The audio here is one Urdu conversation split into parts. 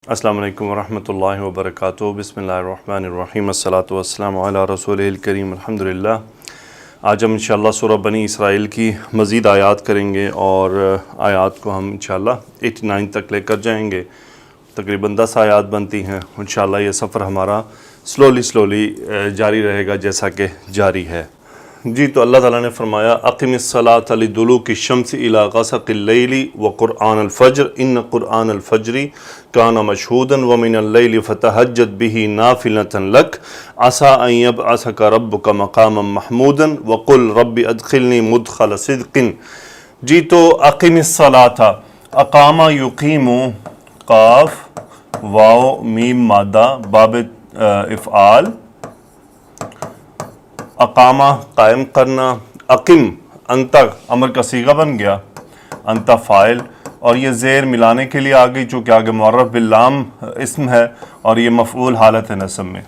السلام علیکم ورحمۃ اللہ وبرکاتہ۔ بسم اللہ الرحمن الرحیم، الصلاۃ والسلام علی رسول الکریم، الحمدللہ۔ آج ہم انشاءاللہ سورہ بنی اسرائیل کی مزید آیات کریں گے اور آیات کو ہم انشاءاللہ 89 تک لے کر جائیں گے۔ تقریباً 10 آیات بنتی ہیں۔ انشاءاللہ یہ سفر ہمارا سلولی جاری رہے گا جیسا کہ جاری ہے۔ جی تو اللہ تعالیٰ نے فرمایا اقم الصلاۃ لدلوک الشمس الی غسق اللیل وقرآن الفجر ان قرآن الفجر کان مشہودا ومن اللیل فتہجد بہ نافلۃ لک عسیٰ ان یبعثک ربک مقاما محمودا وقل رب ادخلنی مدخل صدق۔ جی تو اقم الصلاۃ، اقام یقیم، قاف واو میم مادہ باب افعال، اقامہ قائم کرنا، اقم انت امر کا صیغہ بن گیا، انت فاعل، اور یہ زیر ملانے کے لیے آ گئی چونکہ آگے معرف باللام اسم ہے اور یہ مفعول حالت نصب میں۔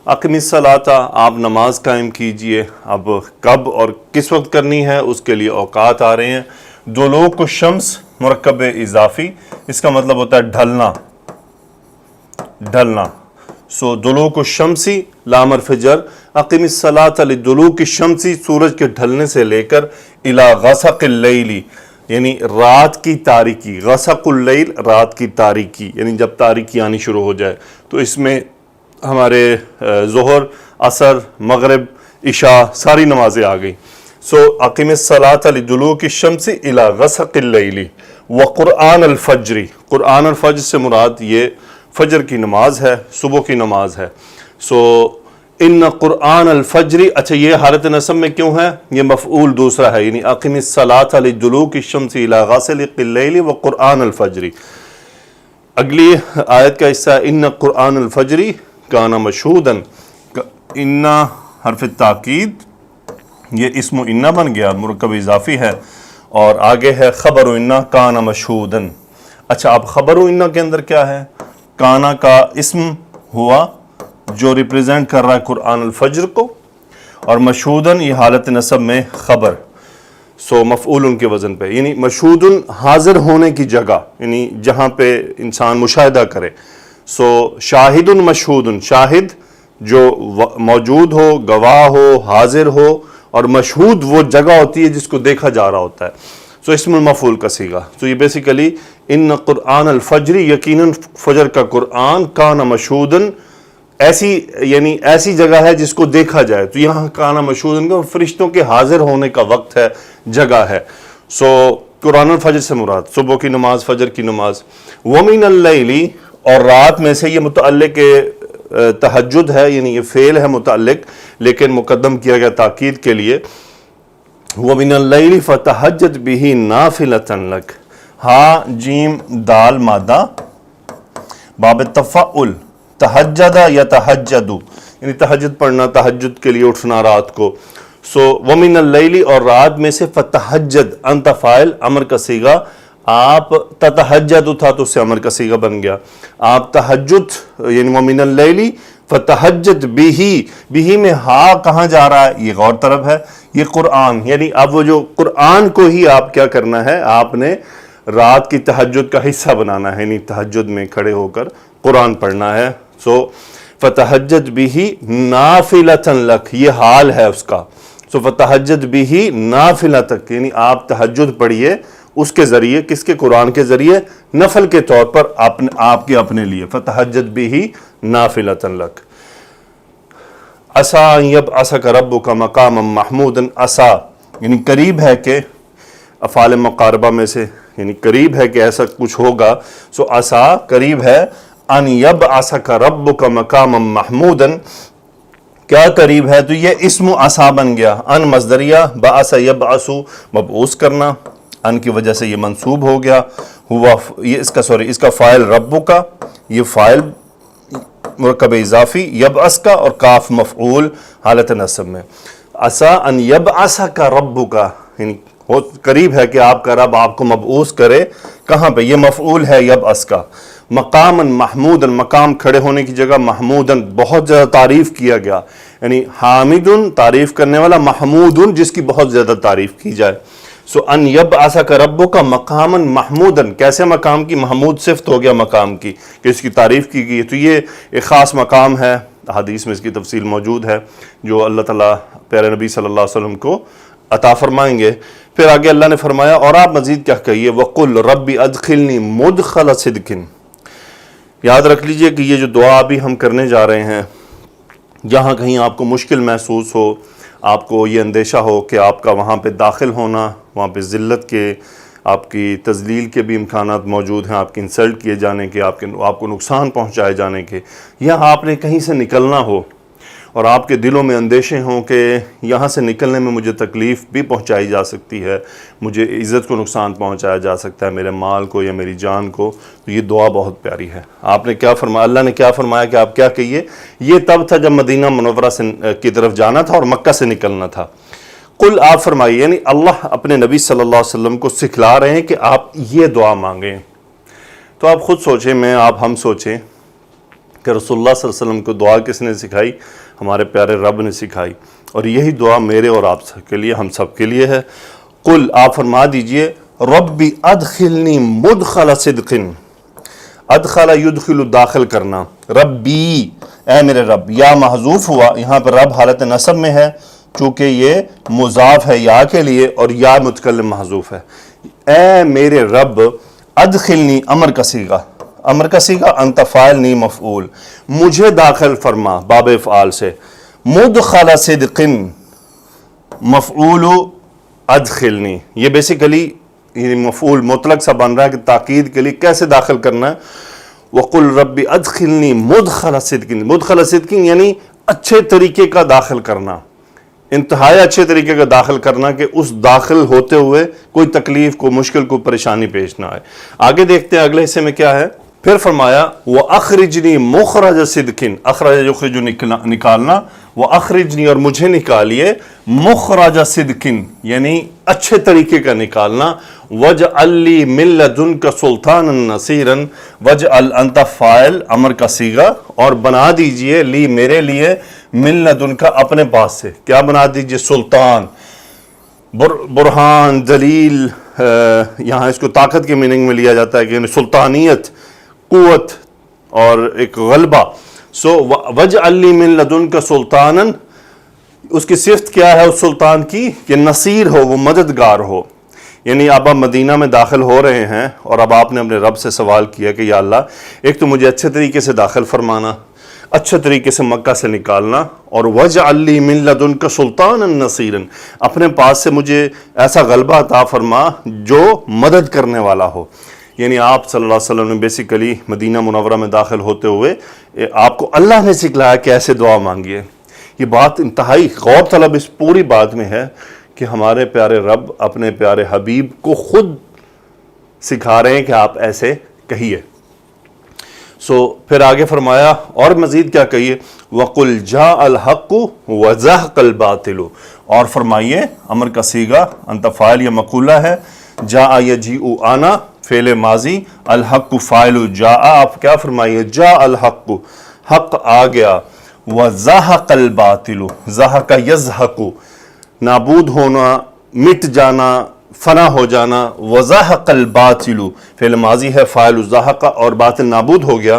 اقم الصلاۃ، آپ نماز قائم کیجئے۔ اب کب اور کس وقت کرنی ہے اس کے لیے اوقات آ رہے ہیں۔ دلوک الشمس مرکب اضافی، اس کا مطلب ہوتا ہے ڈھلنا۔ سو دلوک الشمسی لام حرف جر، اقم الصلاۃ لدلوک الشمسی سورج کے ڈھلنے سے لے کر الی غسق اللیل یعنی رات کی تاریکی، غسق اللیل رات کی تاریکی یعنی جب تاریکی آنی شروع ہو جائے، تو اس میں ہمارے ظہر، عصر، مغرب، عشاء ساری نمازیں آ گئیں۔ سو اقم الصلاۃ لدلوک الشمس الی غسق اللیل وقرآن الفجر، قرآن الفجر سے مراد یہ فجر کی نماز ہے، صبح کی نماز ہے۔ سو ان قرآن الفجر، اچھا یہ حالت نصب میں کیوں ہے؟ یہ مفعول دوسرا ہے، یعنی اقم الصلاۃ لدلوک الشمس الی غسق اللیل وقرآن الفجر۔ اگلی آیت کا حصہ ان قرآن الفجر کان مشہودا، ان حرف تاکید یہ اسم ان بن گیا، مرکب اضافی ہے، اور آگے ہے خبر ان کان مشہودا۔ اچھا اب خبر ان کے اندر کیا ہے؟ کانا کا اسم ہوا جو ریپریزنٹ کر رہا ہے قرآن الفجر کو، اور مشہودن یہ حالت نصب میں خبر، سو مفعول ان کے وزن پہ، یعنی مشہودن حاضر ہونے کی جگہ، یعنی جہاں پہ انسان مشاہدہ کرے۔ سو شاہدن مشہودن، شاہد جو موجود ہو، گواہ ہو، حاضر ہو، اور مشہود وہ جگہ ہوتی ہے جس کو دیکھا جا رہا ہوتا ہے۔ سو اسم المفعول کا صیغہ۔ تو یہ بیسیکلی ان قرآن الفجر، یقیناً فجر کا قرآن، کان مشہودن ایسی جگہ ہے جس کو دیکھا جائے، تو یہاں کانا مشہودن کا فرشتوں کے حاضر ہونے کا وقت ہے، جگہ ہے۔ سو قرآن الفجر سے مراد صبح کی نماز، فجر کی نماز۔ ومن اللیل، اور رات میں سے، یہ متعلق تہجد ہے، یعنی یہ فعل ہے متعلق لیکن مقدم کیا گیا تاکید کے لیے۔ ومن اللیل فتہجد بہ نافلۃ لک، ہا جیم دال مادہ باب تفعل، تہجد یا تہجد یعنی تہجد پڑھنا، تہجد کے لیے اٹھنا رات کو۔ سو ومن اللیل، اور رات میں سے، فتہجد انت فاعل امر کا صیغہ، آپ تتہجد تھا تو اس سے امر کا صیغہ بن گیا، آپ تہجد یعنی ومن اللیل فتہجد بہ میں ہا کہاں جا رہا ہے؟ یہ غور طلب ہے، یہ قرآن، یعنی اب وہ جو قرآن کو ہی آپ کیا کرنا ہے، آپ نے رات کی تہجد کا حصہ بنانا ہے، یعنی تہجد میں کھڑے ہو کر قرآن پڑھنا ہے۔ سو فتہجد بہ نافلۃ لک، یہ حال ہے اس کا۔ سو فتہجد بہ نافلۃ، یعنی آپ تہجد پڑھیے اس کے ذریعے، کس کے؟ قرآن کے ذریعے، نفل کے طور پر آپ کے اپنے لیے۔ فتہجد بہ نافلۃ لک عسیٰ ان یبعثک ربک مقاما محمودا، عسیٰ یعنی قریب ہے کہ، افعال مقاربہ میں سے، یعنی قریب ہے کہ ایسا کچھ ہوگا۔ سو عسیٰ قریب ہے، ان یبعثک ربک مقاما محمودا، کیا قریب ہے؟ تو یہ اسم عسیٰ بن گیا، ان مصدریہ، بعث یبعث مبعوث کرنا، ان کی وجہ سے یہ منصوب ہو گیا، ہوا یہ اس کا فاعل ربک، یہ فاعل مرکب اضافی، یبعث کا، اور کاف مفعول حالت نصب میں۔ عسیٰ ان یبعثک ربک، یعنی قریب ہے کہ آپ کا رب آپ کو مبعوث کرے، کہاں پہ؟ یہ مفعول ہے یبعث کا۔ مقاما محمودا، مقام کھڑے ہونے کی جگہ، محمودا بہت زیادہ تعریف کیا گیا، یعنی حامد تعریف کرنے والا، محمود جس کی بہت زیادہ تعریف کی جائے۔ سو ان یبعثک ربک مقاما محمودا، کیسے مقام کی؟ محمود صفت ہو گیا مقام کی کہ اس کی تعریف کی گئی، تو یہ ایک خاص مقام ہے، حدیث میں اس کی تفصیل موجود ہے جو اللہ تعالیٰ پیارے نبی صلی اللہ علیہ وسلم کو عطا فرمائیں گے۔ پھر آگے اللہ نے فرمایا اور آپ مزید کیا کہیے، وَقُلْ رَبِّ أَدْخِلْنِي مُدْخَلَ صِدْقٍ۔ یاد رکھ لیجئے کہ یہ جو دعا ابھی ہم کرنے جا رہے ہیں، جہاں کہیں آپ کو مشکل محسوس ہو، آپ کو یہ اندیشہ ہو کہ آپ کا وہاں پہ داخل ہونا، وہاں پہ ذلت کے، آپ کی تذلیل کے بھی امکانات موجود ہیں، آپ کی انسلٹ کیے جانے کے، آپ کو نقصان پہنچائے جانے کے، یا آپ نے کہیں سے نکلنا ہو اور آپ کے دلوں میں اندیشے ہوں کہ یہاں سے نکلنے میں مجھے تکلیف بھی پہنچائی جا سکتی ہے، مجھے عزت کو نقصان پہنچایا جا سکتا ہے، میرے مال کو یا میری جان کو، تو یہ دعا بہت پیاری ہے۔ آپ نے کیا فرمایا، اللہ نے کیا فرمایا کہ آپ کیا کہیے؟ یہ تب تھا جب مدینہ منورہ کی طرف جانا تھا اور مکہ سے نکلنا تھا۔ قل، آپ فرمائیے، یعنی اللہ اپنے نبی صلی اللہ علیہ وسلم کو سکھلا رہے ہیں کہ آپ یہ دعا مانگیں۔ تو آپ خود سوچیں، ہم سوچیں کہ رسول اللہ صلی اللہ علیہ وسلم کو دعا کس نے سکھائی؟ ہمارے پیارے رب نے سکھائی، اور یہی دعا میرے اور آپ کے لیے، ہم سب کے لیے ہے۔ قل، آپ فرما دیجئے، ربی ادخلنی مدخل صدق، ادخل یدخل داخل کرنا، ربی اے میرے رب، یا محذوف ہوا، یہاں پر رب حالت نصب میں ہے چونکہ یہ مضاف ہے یا کے لیے، اور یا متکلم محذوف ہے۔ اے میرے رب، ادخلنی امر کا صیغہ، امر کا صیغہ انت فاعل نی مفعول، مجھے داخل فرما باب افعال سے، مدخل صدق مفعول ادخلنی، یہ بیسیکلی مفعول مطلق سا بن رہا ہے کہ تاکید کے لیے کیسے داخل کرنا ہے۔ وقل رب ادخلنی مدخل صدق، مدخل صدق یعنی اچھے طریقے کا داخل کرنا، انتہائی اچھے طریقے کا داخل کرنا کہ اس داخل ہوتے ہوئے کوئی تکلیف، کوئی مشکل، کوئی پریشانی پیش نہ آئے۔ آگے دیکھتے ہیں اگلے حصے میں کیا ہے۔ پھر فرمایا وَأَخْرِجْنِي مُخْرَجَ صِدْقٍ، اخرج یخرج نکالنا، وَأَخْرِجْنِي اور مجھے نکالیے، مُخْرَجَ صِدْقٍ یعنی اچھے طریقے کا نکالنا، وَاجْعَل لِّي مِن لَّدُنْكَ سُلْطَانًا نَصِيرًا، وَاجْعَل انت فاعل امر کا صیغہ، اور بنا دیجئے لی میرے لیے، من لدنک اپنے پاس سے، کیا بنا دیجئے؟ سلطان، برہان، دلیل، یہاں اس کو طاقت کے میننگ میں لیا جاتا ہے کہ سلطانیت، قوت اور ایک غلبہ۔ سو وَاجْعَل لِّي مِن لَّدُنْكَ سُلْطَانًا، اس کی صفت کیا ہے اس سلطان کی؟ کہ نصیر ہو، وہ مددگار ہو۔ یعنی اب آپ مدینہ میں داخل ہو رہے ہیں اور اب آپ نے اپنے رب سے سوال کیا کہ یا اللہ، ایک تو مجھے اچھے طریقے سے داخل فرمانا، اچھے طریقے سے مکہ سے نکالنا، اور وَاجْعَل لِّي مِن لَّدُنْكَ سُلْطَانًا نَصِيرًا، اپنے پاس سے مجھے ایسا غلبہ عطا فرما جو مدد کرنے والا ہو۔ یعنی آپ صلی اللہ علیہ وسلم نے بیسیکلی مدینہ منورہ میں داخل ہوتے ہوئے آپ کو اللہ نے سکھلایا کہ ایسے دعا مانگیے۔ یہ بات انتہائی غور طلب اس پوری بات میں ہے کہ ہمارے پیارے رب اپنے پیارے حبیب کو خود سکھا رہے ہیں کہ آپ ایسے کہیے۔ پھر آگے فرمایا اور مزید کیا کہیے، وَقُلْ جَاءَ الْحَقُّ وَزَهَقَ الْبَاطِلُ، اور فرمائیے امر کا صیغہ انت فاعل یا مقولہ ہے، جاء یجیء آنا فعل ماضی، الحق فاعل جاء، آپ کیا فرمائیے؟ جاء الحق، حق آ گیا، وَزَهَقَ الْبَاطِلُ، زَهَقَ يَزْهَقُ نابود ہونا، مٹ جانا، فنا ہو جانا، وَزَهَقَ الْبَاطِلُ فعل ماضی ہے، فاعل زَهَقَ، اور باطل نابود ہو گیا۔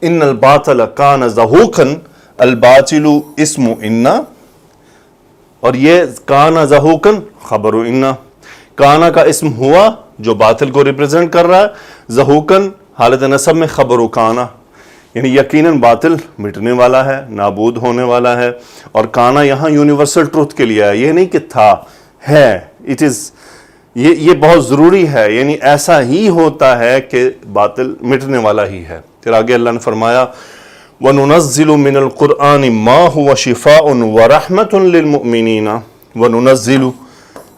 ان الباطل کان زہوقا، الباطل اسم ان، اور یہ کان زہوقا خبر ان، کانا کا اسم ہوا جو باطل کو ریپرزینٹ کر رہا ہے، زہوقا حالت نصب میں خبر کانا، یعنی یقیناً باطل مٹنے والا ہے، نابود ہونے والا ہے۔ اور کانا یہاں یونیورسل ٹروتھ کے لیے ہے، یہ نہیں کہ تھا، ہے، اٹ از، یہ بہت ضروری ہے، یعنی ایسا ہی ہوتا ہے کہ باطل مٹنے والا ہی ہے۔ پھر آگے اللہ نے فرمایا وَنُنَزِّلُ مِنَ الْقُرْآنِ مَا هُوَ شِفَاءٌ وَرَحْمَةٌ لِّلْمُؤْمِنِينَ، وَنُنَزِّلُ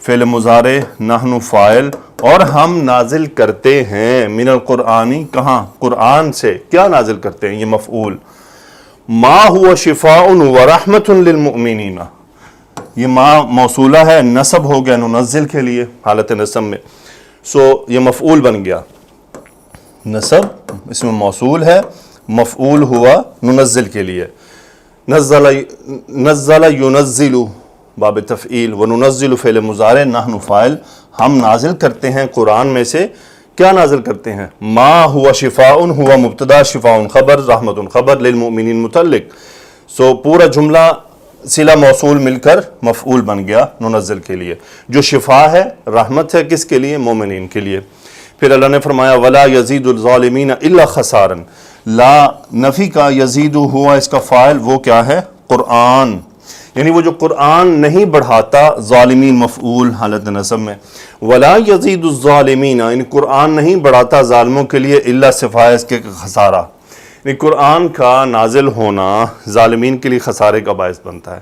فعل مضارع، نحن فاعل، اور ہم نازل کرتے ہیں من القرآن، کہاں؟ قرآن سے، کیا نازل کرتے ہیں؟ یہ مفعول، ما هو شفاء ورحمۃ للمؤمنین، یہ ما موصولہ ہے، نصب ہو گیا ننزل کے لیے حالت نصب میں، یہ مفعول بن گیا، نصب اس میں موصول ہے، مفعول ہوا ننزل کے لیے، نزل ینزل باب تفعیل، وننزل فعل مضارع، نحن فاعل، ہم نازل کرتے ہیں قرآن میں سے، کیا نازل کرتے ہیں؟ ما ہوا شفاء، ہوا مبتدا، شفاء خبر، رحمت خبر، للمؤمنین متعلق. سو پورا جملہ صلہ موصول مل کر مفعول بن گیا ننزل کے لیے. جو شفا ہے، رحمت ہے، کس کے لیے؟ مومنین کے لیے. پھر اللہ نے فرمایا ولا یزید الظالمین الا خسارا، لا نفی کا، یزید ہوا اس کا فاعل، وہ کیا ہے؟ قرآن. یعنی وہ جو قرآن نہیں بڑھاتا، ظالمین مفعول حالت نصب میں، ولا یزید الظالمین، یعنی قرآن نہیں بڑھاتا ظالموں کے لیے الا سوائے اس کے خسارہ. یعنی قرآن کا نازل ہونا ظالمین کے لیے خسارے کا باعث بنتا ہے.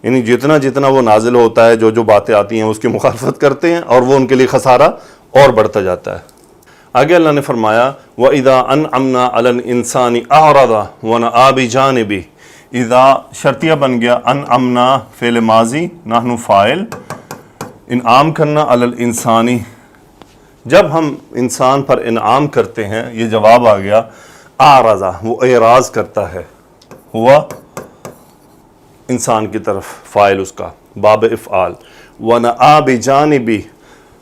یعنی جتنا جتنا وہ نازل ہوتا ہے، جو جو باتیں آتی ہیں اس کی مخالفت کرتے ہیں، اور وہ ان کے لیے خسارہ اور بڑھتا جاتا ہے. آگے اللہ نے فرمایا وَإِذَا أَنْعَمْنَا عَلَى الْإِنسَانِ أَعْرَضَ وَنَأَىٰ بِجَانِبِهِ. اذا شرطیہ بن گیا، انعمنا فعل ماضی، نحن فاعل، انعام کرنا، علی الانسانی، جب ہم انسان پر انعام کرتے ہیں، یہ جواب آ گیا. اعرضا، وہ اعراض کرتا ہے، ہوا انسان کی طرف، فاعل اس کا، باب افعال. ونآ بجانبی،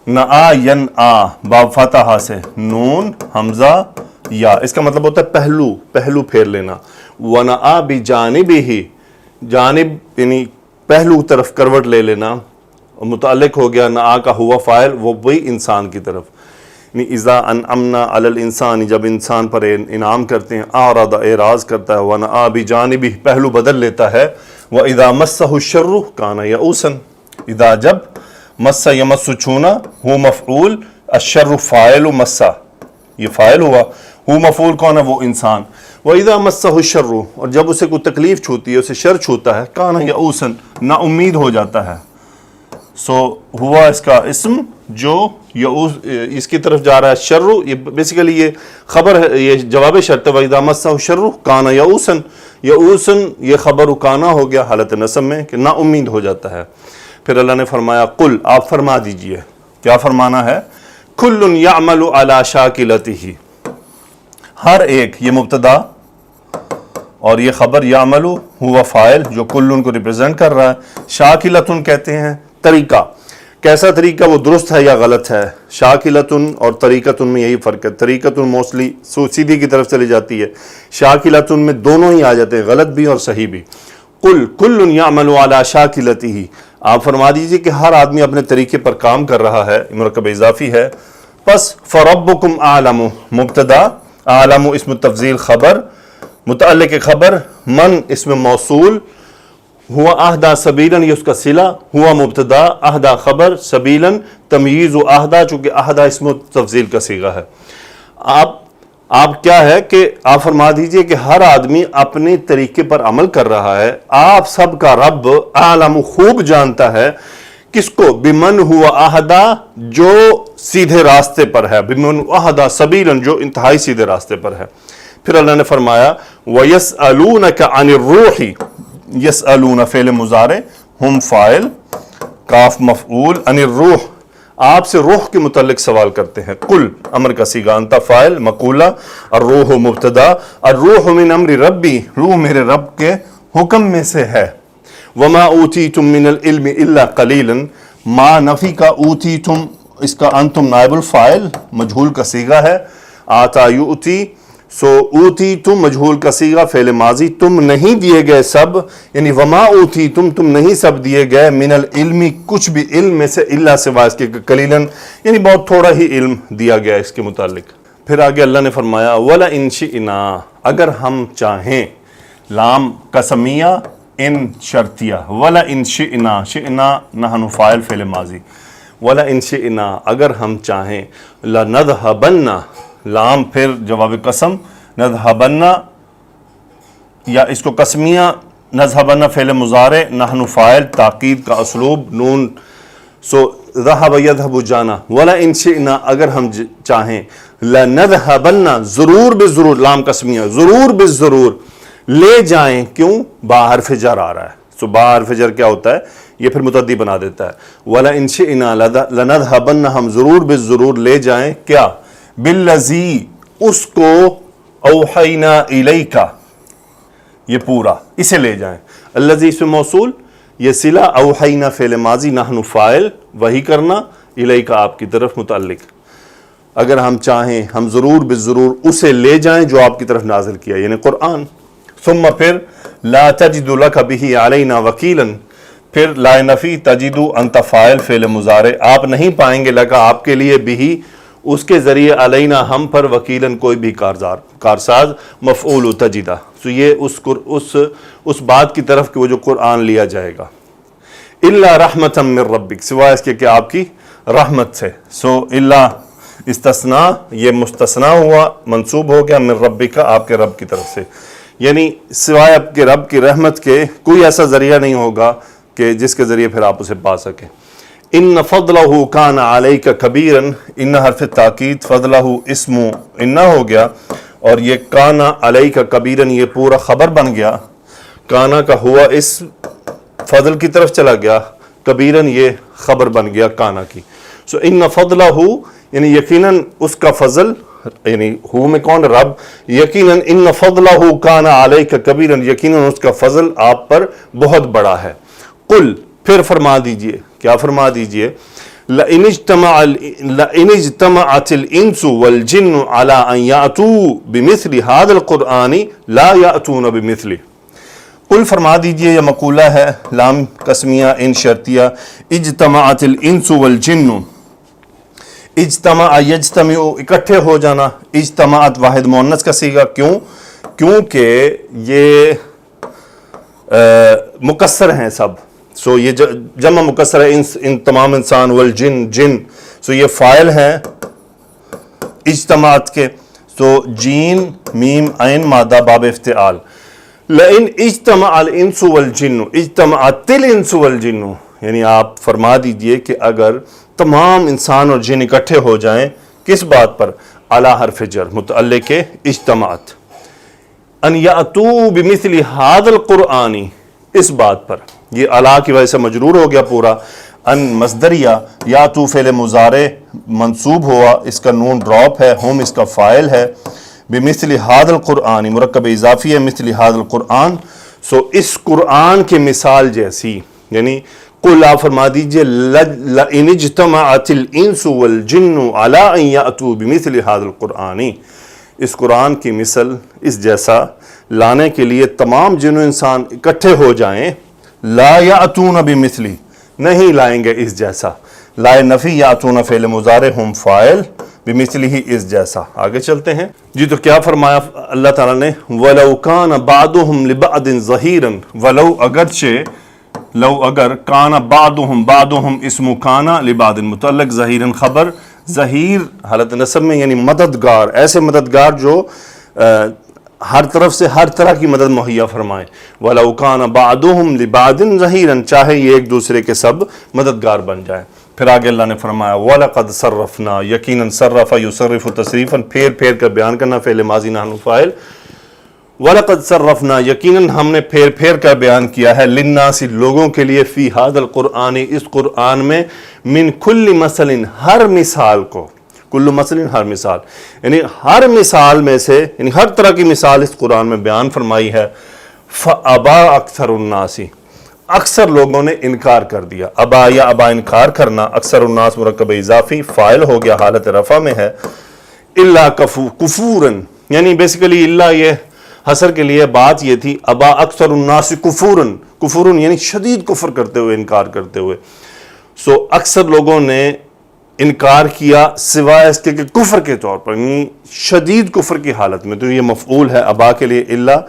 نآ ینآ، باب فتحہ سے، نون حمزہ یا، اس کا مطلب ہوتا ہے پہلو، پہلو پھیر لینا. ونآ بجانبہ، جانب یعنی پہلو طرف کروٹ لے لینا، متعلق ہو گیا نآ کا، ہوا فاعل، وہ وہی انسان کی طرف. یعنی اذا انعمنا علی الانسان، جب انسان پر انعام کرتے ہیں، اعرض اعراض کرتا ہے، ونآ بجانبہ پہلو بدل لیتا ہے. واذا مسہ الشر کان یئوسا، اذا جب، مس یمس چھونا، ہو مفعول، الشر فاعل، مسہ یہ فاعل ہوا، ہو مفعول کون ہے؟ وہ انسان. وَإِذَا مَسَّهُ الشَّرُّ، اور جب اسے کوئی تکلیف چھوتی ہے، اسے شر چھوتا ہے، کان یئوسا، نا امید ہو جاتا ہے. سو ہوا اس کا اسم جو یئوس اس کی طرف جا رہا ہے، شر، یہ بیسیکلی یہ خبر ہے، یہ جواب شرط ہے. وَإِذَا مَسَّهُ الشَّرُّ کان یئوسا، یئوسا یہ خبر کانا ہو گیا حالت نصب میں کہ نا امید ہو جاتا ہے. پھر اللہ نے فرمایا قل، آپ فرما دیجئے، کیا فرمانا ہے؟ کل یعمل علی شاکلتہ، ہر ایک، یہ مبتدا اور یہ خبر، یعمل ہوا فاعل جو کلن کو ریپرزینٹ کر رہا ہے. شاکلتن کہتے ہیں طریقہ، کیسا طریقہ؟ وہ درست ہے یا غلط ہے. شاکلتن اور طریقتن میں یہی فرق ہے. طریقتن موسٹلی سیدھی کی طرف چلی جاتی ہے، شاکلتن میں دونوں ہی آ جاتے ہیں، غلط بھی اور صحیح بھی. قل کل یعمل علی شاکلتہ، آپ فرما دیجئے کہ ہر آدمی اپنے طریقے پر کام کر رہا ہے، مرکب اضافی ہے. پس فربکم اعلم، مبتدا، اعلم اسم تفضیل خبر، متعلق خبر، من اسم موصول، ہوا اہدا سبیلاً یہ اس کا صلہ، ہوا مبتدا، اہدا خبر، سبیلاً تمییز و اہدا، چونکہ اہدا اسم تفضیل کا صیغہ ہے. آپ کیا ہے کہ آپ فرما دیجئے کہ ہر آدمی اپنے طریقے پر عمل کر رہا ہے. آپ سب کا رب عالم خوب جانتا ہے، کس کو؟ بمن ہوا اہدا، جو سیدھے راستے پر ہے، بمن اہدا سبیلاً جو انتہائی سیدھے راستے پر ہے. پھر اللہ نے فرمایا وَيَسْأَلُونَكَ عَنِ الرُّوحِ، یسألون فعل مضارع، ہم فاعل، کاف مفعول، عن الروح، آپ سے روح کے متعلق سوال کرتے ہیں. قل امر کا صیغہ، انت فاعل، مقولہ، الروح مبتدا، الروح من امر ربی، روح میرے رب کے حکم میں سے ہے. وما اوتیتم من العلم الا قلیلا، ما نفی کا، اوتیتم اس کا انتم نائب الفاعل، مجہول کا صیغہ ہے. آتا یؤتی، سو اوتی تم مجہول کا صیغہ، فعل ماضی، تم نہیں دیے گئے سب، یعنی وما اوتی تم نہیں سب دیے گئے، من العلم کچھ بھی علم میں سے، الا سوائے اس کے، قلیلاً یعنی بہت تھوڑا ہی علم دیا گیا اس کے متعلق. پھر آگے اللہ نے فرمایا وَلَئِن شِئْنَا، اگر ہم چاہیں، لام قسمیہ، ان شرطیہ، وَلَئِن شِئْنَا، شِئْنَا نحن فاعل فعل ماضی، وَلَئِن شِئْنَا اگر ہم چاہیں، لَنَذْهَبَنَّ، لام پھر جواب قسم، نذهبن، یا اس کو قسمیہ، نذهبن فعل مضارع، نحن فاعل، تاکید کا اسلوب، نون، سو ذهب يذهب جانا. وَلَئِن شِئْنَا اگر ہم چاہیں، لَنَذْهَبَنَّ ضرور بضرور، لام قسمیہ، ضرور بضرور لے جائیں. کیوں؟ با حرف جر آ رہا ہے، سو با حرف جر کیا ہوتا ہے؟ یہ پھر متعدی بنا دیتا ہے. وَلَئِن شِئْنَا لَنَذْهَبَنَّ ہم ضرور بضرور لے جائیں، کیا؟ بالذی اس کو، اوحینا الیکا یہ پورا، اسے لے جائیں. الذی اسم موصول، یہ صلہ اوحینا فعل ماضی نحن فاعل وحی کرنا الیک آپ کی طرف متعلق. اگر ہم چاہیں ہم ضرور بالضرور اسے لے جائیں جو آپ کی طرف نازل کیا یعنی قرآن. ثم پھر لا تجد لک بہ علینا وکیلا پھر لا نفی تجد انت فاعل فعل مضارع آپ نہیں پائیں گے لگا آپ کے لیے بھی اس کے ذریعے علینا ہم پر وکیلاً کوئی بھی کارساز مفعول تجدہ. تو یہ اس بات کی طرف کہ وہ جو قرآن لیا جائے گا. الا رحمتا من ربک سوائے اس کے کہ آپ کی رحمت سے. سو الا استثناء یہ مستثنا ہوا منصوب ہو گیا من ربک آپ کے رب کی طرف سے یعنی سوائے آپ کے رب کی رحمت کے کوئی ایسا ذریعہ نہیں ہوگا کہ جس کے ذریعے پھر آپ اسے پا سکیں. ان فضلہ کان علیک کبیرا ان حرف تاکید فضلہ اسم ان ہو گیا اور یہ کانا علیک کبیرا یہ پورا خبر بن گیا. کانا کا ہوا اس فضل کی طرف چلا گیا کبیرا یہ خبر بن گیا کانا کی. سو ان فضلہ یعنی یقیناً اس کا فضل یعنی ہو میں کون رب یقیناً ان فضلہ کان علیک کبیرا یقیناً اس کا فضل آپ پر بہت بڑا ہے. قل پھر فرما دیجئے کیا فرما دیجئے لئن اجتمعت الانس والجن على ان یاتوا بمثل هذا القرآن لا یاتون بمثله. قل فرما دیجئے یہ مقولہ ہے لام قسمیہ ان شرطیہ. اجتمعت الانس والجن اجتماع یجتمع اکٹھے ہو جانا اجتماعت واحد مؤنث کا صیغہ کیونکہ یہ مکسر ہیں سب. سو یہ جمع مکسر ہے ان تمام انسان والجن جن. سو یہ فاعل ہے اجتماعت کے. سو جین میم عین مادہ باب افتعال. لئن اجتمع الانس والجن اجتمعت الانس والجن یعنی آپ فرما دیجئے کہ اگر تمام انسان اور جن اکٹھے ہو جائیں کس بات پر علی حرف جر متعلق اجتماعت ان یاتوا بمثل هذا القرآن اس بات پر یہ علا کی وجہ سے مجرور ہو گیا پورا. ان مصدریہ یاتوا فعل مضارع منصوب ہوا اس کا نون ڈراپ ہے ہم اس کا فاعل ہے. بمثل هذا القرآن مرکب اضافی ہے مثل هذا القرآن. سو اس قرآن کی مثال جیسی یعنی قل آپ فرما دیجئے لئن اجتمعت الانس والجن على ان یاتوا بمثل هذا القرآن اس قرآن کی مثل اس جیسا لانے کے لیے تمام جن و انسان اکٹھے ہو جائیں لا یاتون بمثلی نہیں لائیں گے اس جیسا. لا نفی یاتون فعل مضارع ہم فاعل بمثلی ہی اس جیسا. آگے چلتے ہیں جی. تو کیا فرمایا اللہ تعالیٰ نے وَلَوْ كَانَ بَعْضُهُمْ لِبَعْضٍ ظَهِيرًا ولو اگرچہ لو اگر کان بعضهم اسم کانا لبعض متعلق ظہیرن خبر ظہیر حالت نصب میں یعنی مددگار ایسے مددگار جو ہر طرف سے ہر طرح کی مدد مہیا فرمائے. وَلَوْ كَانَ بَعْضُهُمْ لِبَعْضٍ ظَهِيرًا چاہے یہ ایک دوسرے کے سب مددگار بن جائے. پھر آگے اللہ نے فرمایا وَلَقَدْ صَرَّفْنَا یقیناً صرف یصرف تصریفاً پھیر کر بیان کرنا فعل ماضی نحن فاعل. وَلَقَدْ صَرَّفْنَا یقیناً ہم نے پھیر کر بیان کیا ہے لِلنَّاسِ لوگوں کے لیے فی هذا القرآن اس قرآن میں من کل مثل ہر مثال کو کل مثل ہر مثال یعنی ہر مثال میں سے یعنی ہر طرح کی مثال اس قرآن میں بیان فرمائی ہے. فَأَبَا أَكْثَرُ النَّاسِ اکثر لوگوں نے انکار کر دیا. ابا یا ابا انکار کرنا اکثر الناس مرکب اضافی فاعل ہو گیا حالت رفع میں ہے. الا کفوراً یعنی بیسیکلی اللہ یہ حسر کے لیے بات یہ تھی ابا اکثر الناس کفوراً یعنی شدید کفر کرتے ہوئے انکار کرتے ہوئے. سو اکثر لوگوں نے انکار کیا سوائے اس کے کہ کفر کے طور پر یعنی شدید کفر کی حالت میں. تو یہ مفعول ہے ابا کے لیے اللہ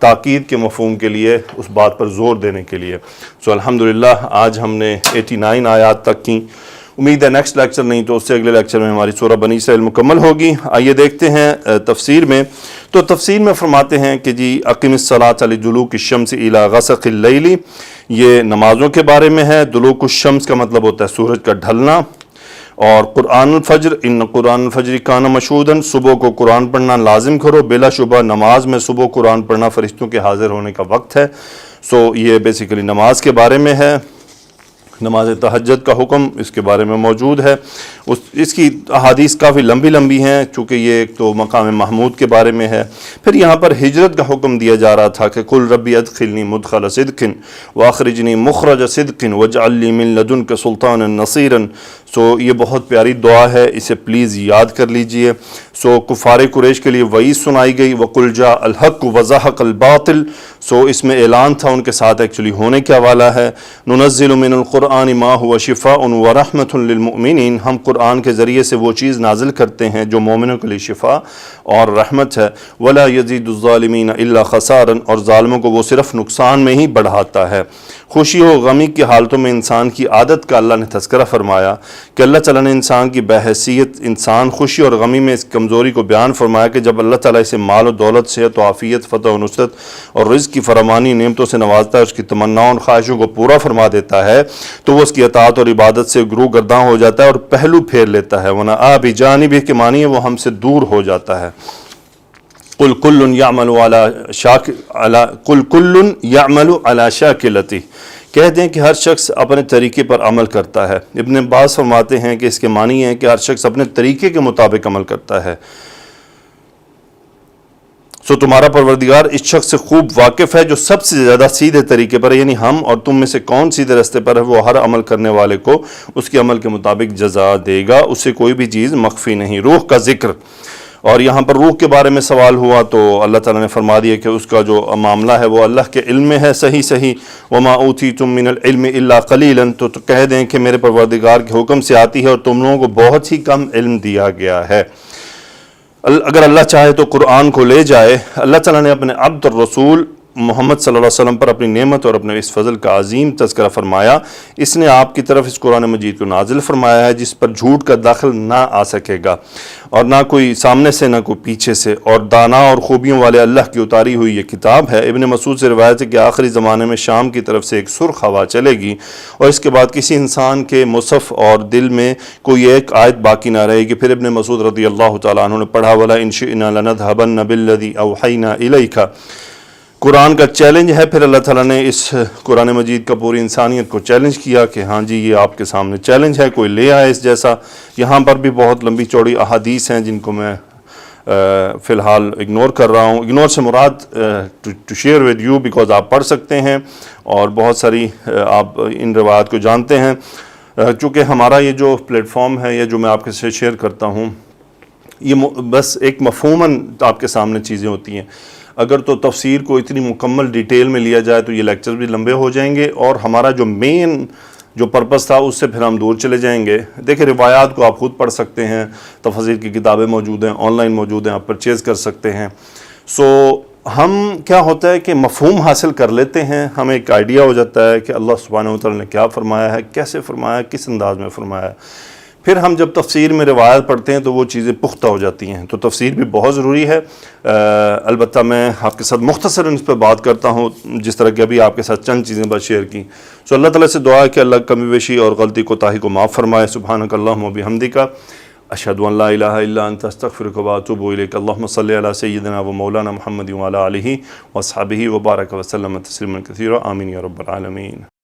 تاکید کے مفہوم کے لیے اس بات پر زور دینے کے لیے. سو الحمدللہ آج ہم نے 89 آیات تک کی. امید ہے نیکسٹ لیکچر نہیں تو اس سے اگلے لیکچر میں ہماری سورہ بنی اسرائیل مکمل ہوگی. آئیے دیکھتے ہیں تفسیر میں. تو تفسیر میں فرماتے ہیں کہ جی اقم الصلاۃ لدلوک الشمس الی غسق اللیل یہ نمازوں کے بارے میں ہے. دلوک الشمس کا مطلب ہوتا ہے سورج کا ڈھلنا. اور قرآن الفجر ان قرآن الفجر کان مشہوداً صبح کو قرآن پڑھنا لازم کرو. بلا شبہ نماز میں صبح قرآن پڑھنا فرشتوں کے حاضر ہونے کا وقت ہے. سو یہ بیسیکلی نماز کے بارے میں ہے. نماز تہجد کا حکم اس کے بارے میں موجود ہے. اس کی احادیث کافی لمبی ہیں چونکہ یہ ایک تو مقام محمود کے بارے میں ہے. پھر یہاں پر ہجرت کا حکم دیا جا رہا تھا کہ قل ربی ادخلنی مدخل صدق واخرجنی مخرج صدق واجعل لی من لدنک سلطانا نصیرا. یہ بہت پیاری دعا ہے, اسے پلیز یاد کر لیجئے. کفار قریش کے لیے وعید سنائی گئی وقل جاء الحق وزهق الباطل. اس میں اعلان تھا ان کے ساتھ ایکچولی ہونے کیا والا ہے. ننزل من القرآن ما هو شفاء ورحمۃ للمؤمنین. ہم قرآن کے ذریعے سے وہ چیز نازل کرتے ہیں جو مومنوں کے لیے شفا اور رحمت ہے. ولا یزید الظالمین الا خسارا. اور ظالموں کو وہ صرف نقصان میں ہی بڑھاتا ہے. خوشی و غمی کی حالتوں میں انسان کی عادت کا اللہ نے تذکرہ فرمایا کہ اللہ تعالیٰ نے انسان کی بحیثیت انسان خوشی اور غمی میں اس کمزوری کو بیان فرمایا کہ جب اللہ تعالیٰ اسے مال و دولت صحت و عافیت فتح و نصرت اور رزق کی فراوانی نعمتوں سے نوازتا ہے, اس کی تمناؤں اور خواہشوں کو پورا فرما دیتا ہے تو وہ اس کی اطاعت اور عبادت سے گرو گرداں ہو جاتا ہے اور پہلو پھیر لیتا ہے. ورنہ آبی جانب کے معنی ہے وہ ہم سے دور ہو جاتا ہے. قل کل یعمل علی شاکلتہ. کہہ دیں کہ ہر شخص اپنے طریقے پر عمل کرتا ہے. ابن عباس فرماتے ہیں کہ اس کے معنی ہے کہ ہر شخص اپنے طریقے کے مطابق عمل کرتا ہے. تمہارا پروردگار اس شخص سے خوب واقف ہے جو سب سے زیادہ سیدھے طریقے پر ہے, یعنی ہم اور تم میں سے کون سیدھے راستے پر ہے, وہ ہر عمل کرنے والے کو اس کے عمل کے مطابق جزا دے گا, اس سے کوئی بھی چیز مخفی نہیں. روح کا ذکر, اور یہاں پر روح کے بارے میں سوال ہوا تو اللہ تعالیٰ نے فرما دیا کہ اس کا جو معاملہ ہے وہ اللہ کے علم میں ہے. صحیح وما اوتیتم من العلم الا قلیلا. تو کہہ دیں کہ میرے پروردگار کے حکم سے آتی ہے اور تم لوگوں کو بہت ہی کم علم دیا گیا ہے. اگر اللہ چاہے تو قرآن کو لے جائے. اللہ تعالیٰ نے اپنے عبد الرسول محمد صلی اللہ علیہ وسلم پر اپنی نعمت اور اپنے اس فضل کا عظیم تذکرہ فرمایا. اس نے آپ کی طرف اس قرآن مجید کو نازل فرمایا ہے جس پر جھوٹ کا داخل نہ آ سکے گا, اور نہ کوئی سامنے سے نہ کوئی پیچھے سے, اور دانا اور خوبیوں والے اللہ کی اتاری ہوئی یہ کتاب ہے. ابن مسعود سے روایت ہے کہ آخری زمانے میں شام کی طرف سے ایک سرخ ہوا چلے گی اور اس کے بعد کسی انسان کے مصحف اور دل میں کوئی ایک آیت باقی نہ رہے گی. پھر ابن مسعود رضی اللہ تعالیٰ عنہ نے پڑھا وَلَا إِن شِئْنَا لَنَذْهَبَنَّ بِالَّذِي أَوْحَيْنَا إِلَيْكَ. قرآن کا چیلنج ہے. پھر اللہ تعالیٰ نے اس قرآن مجید کا پوری انسانیت کو چیلنج کیا کہ ہاں جی یہ آپ کے سامنے چیلنج ہے, کوئی لے آئے اس جیسا. یہاں پر بھی بہت لمبی چوڑی احادیث ہیں جن کو میں فی الحال اگنور کر رہا ہوں. اگنور سے مراد to share with you because آپ پڑھ سکتے ہیں اور بہت ساری آپ ان روایات کو جانتے ہیں. چونکہ ہمارا یہ جو پلیٹ فارم ہے یا جو میں آپ کے ساتھ شیئر کرتا ہوں یہ بس ایک مفہوماً آپ کے سامنے چیزیں ہوتی ہیں. اگر تو تفسیر کو اتنی مکمل ڈیٹیل میں لیا جائے تو یہ لیکچر بھی لمبے ہو جائیں گے اور ہمارا جو مین جو پرپس تھا اس سے پھر ہم دور چلے جائیں گے. دیکھیں روایات کو آپ خود پڑھ سکتے ہیں, تفسیر کی کتابیں موجود ہیں, آن لائن موجود ہیں, آپ پرچیز کر سکتے ہیں. ہم کیا ہوتا ہے کہ مفہوم حاصل کر لیتے ہیں, ہمیں ایک آئیڈیا ہو جاتا ہے کہ اللہ سبحانہ و تعالیٰ نے کیا فرمایا ہے, کیسے فرمایا ہے, کس انداز میں فرمایا ہے. پھر ہم جب تفسیر میں روایت پڑھتے ہیں تو وہ چیزیں پختہ ہو جاتی ہیں. تو تفسیر بھی بہت ضروری ہے. البتہ میں آپ کے ساتھ مختصراً اس پہ بات کرتا ہوں جس طرح کہ ابھی آپ کے ساتھ چند چیزیں بس شیئر کی. اللہ تعالیٰ سے دعا ہے کہ اللہ کمی بیشی اور غلطی کوتاہی کو معاف فرمائے. سبحانک اللہم و بحمدک اشہد ان لا الہ الا انت استغفرک و اتوب الیک. اللہم صلی علی سیدنا و مولانا محمد و علی آلہ و اصحابہ و بارک وسلم تسلیما کثیرا. آمین یا رب العالمین.